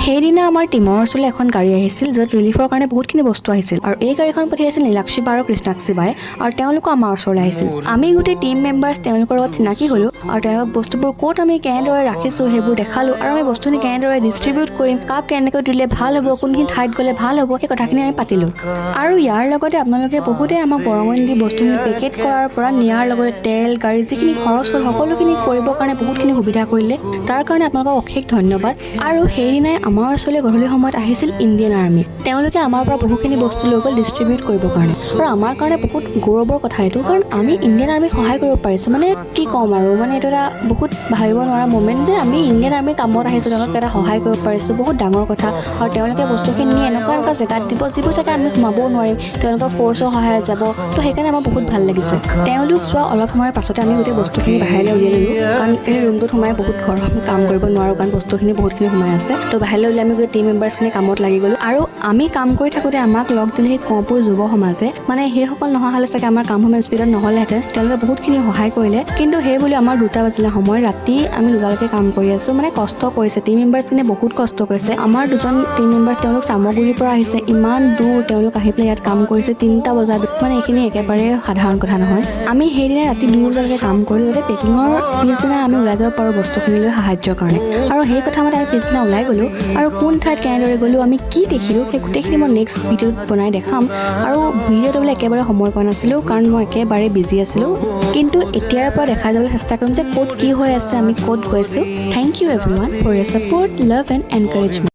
সেইদিনা আমাৰ টিমৰ ওচৰলৈ এখন গাড়ী আহিছিল য'ত ৰিলিফৰ কাৰণে বহুতখিনি বস্তু আহিছিল আৰু এই গাড়ীখন পঠিয়াইছিল নীলাক্ষী বা আৰু কৃষ্ণাক্ষী বাই আৰু তেওঁলোকো আমাৰ ওচৰলৈ আহিছিল। আমি গোটেই টিম মেম্বাৰ্ছ তেওঁলোকৰ লগত চিনাকি হ'লোঁ আৰু তেওঁলোক বস্তুবোৰ ক'ত আমি কেনেদৰে ৰাখিছোঁ সেইবোৰ দেখালোঁ আৰু আমি বস্তুখিনি কেনেদৰে ডিষ্ট্ৰিবিউট কৰিম, কাক কেনেকৈ দিলে ভাল হ'ব, কোনখিনি ঠাইত গ'লে ভাল হ'ব, সেই কথাখিনি আমি পাতিলোঁ। আৰু ইয়াৰ লগতে আপোনালোকে বহুতে আমাক বৰঙণি দি বস্তুখিনি পেকেট কৰাৰ পৰা নিয়াৰ লগতে তেল গাড়ী যিখিনি খৰচ হ'ল সকলোখিনি কৰিবৰ কাৰণে বহুতখিনি সুবিধা কৰিলে, তাৰ কাৰণে আপোনালোকক অশেষ ধন্যবাদ। আৰু সেইদিনাই আমাৰ ওচৰলৈ গধূলি সময়ত আহিছিল ইণ্ডিয়ান আৰ্মি। তেওঁলোকে আমাৰ পৰা বহুখিনি বস্তু লৈ গ'ল ডিষ্ট্ৰিবিউট কৰিবৰ কাৰণে আৰু আমাৰ কাৰণে বহুত গৌৰৱৰ কথা এইটো, কাৰণ আমি ইণ্ডিয়ান আৰ্মিক সহায় কৰিব পাৰিছোঁ। মানে কি ক'ম আৰু, মানে এইটো এটা বহুত ভাবিব নোৱাৰা মমেণ্ট যে আমি ইণ্ডিয়ান আৰ্মিৰ কামত আহিছোঁ, তেওঁলোকক এটা সহায় কৰিব পাৰিছোঁ, বহুত ডাঙৰ কথা। আৰু তেওঁলোকে বস্তুখিনি নি এনেকুৱা জেগাত দিব যিবোৰ জেগাত আমি সোমাবও নোৱাৰিম, তেওঁলোকৰ ফ'ৰ্চৰ সহায়ত যাব। তো সেইকাৰণে আমাৰ বহুত ভাল লাগিছে। তেওঁলোক যোৱা অলপ সময়ৰ পাছতে আমি গোটেই বস্তুখিনি বাহিৰলৈ উলিয়াই ল'লোঁ, কাৰণ এই ৰুমটোত সোমাই বহুত গৰম, কাম কৰিব নোৱাৰোঁ কাৰণ বস্তুখিনি বহুতখিনি সোমাই আছে। তো বাহিৰলৈ উলিয়াই আমি গোটেই টিম মেম্বাৰ্ছখিনি কামত লাগি গ'লোঁ। আৰু আমি কাম কৰি থাকোঁতে আমাক লগ দিলে সেই কঁপুৰ যুৱ সমাজে, মানে সেইসকল নহা হ'লে চাগে আমাৰ কাম সময় স্পীডত নহ'লেহেঁতেন। তেওঁলোকে বহুতখিনি সহায় কৰিলে, কিন্তু সেই বুলি আমাৰ 2টা বাজিলে সময়, ৰাতি আমি 2টালৈকে কাম কৰি আছোঁ। মানে কষ্ট কৰিছে টিম মেম্বাৰ্ছখিনিয়ে, বহুত কষ্ট কৰিছে। আমাৰ 2জন টিম মেম্বাৰ তেওঁলোক চামগুৰিৰ পৰা আহিছে, ইমান দূৰ তেওঁলোক আহি পেলাই ইয়াত কাম কৰিছে 3টা বজাত। মানে এইখিনি একেবাৰে সাধাৰণ কথা নহয়। আমি সেইদিনা ৰাতি 2 বজালৈকে কাম কৰিলোঁ যাতে পেকিঙৰ পিছদিনা আমি ওলাই যাব পাৰোঁ বস্তুখিনি লৈ সাহায্যৰ কাৰণে। আৰু সেই কথা মতে আমি পিছদিনা ওলাই গ'লোঁ আৰু কোন ঠাইত কেনেদৰে গ'লোঁ, আমি কি দেখিলোঁ, সেই গোটেইখিনি মই নেক্সট ভিডিঅ'ত বনাই দেখাম। আৰু ভিডিঅ'টো বোলে একেবাৰে সময় পোৱা নাছিলোঁ কাৰণ মই একেবাৰে বিজি আছিলোঁ, কিন্তু এতিয়াৰ পৰা দেখাই যাবলৈ চেষ্টা কৰিম যে ক'ত কি হৈ আছে, আমি ক'ত গৈছোঁ। Thank you everyone for your support, love and encouragement.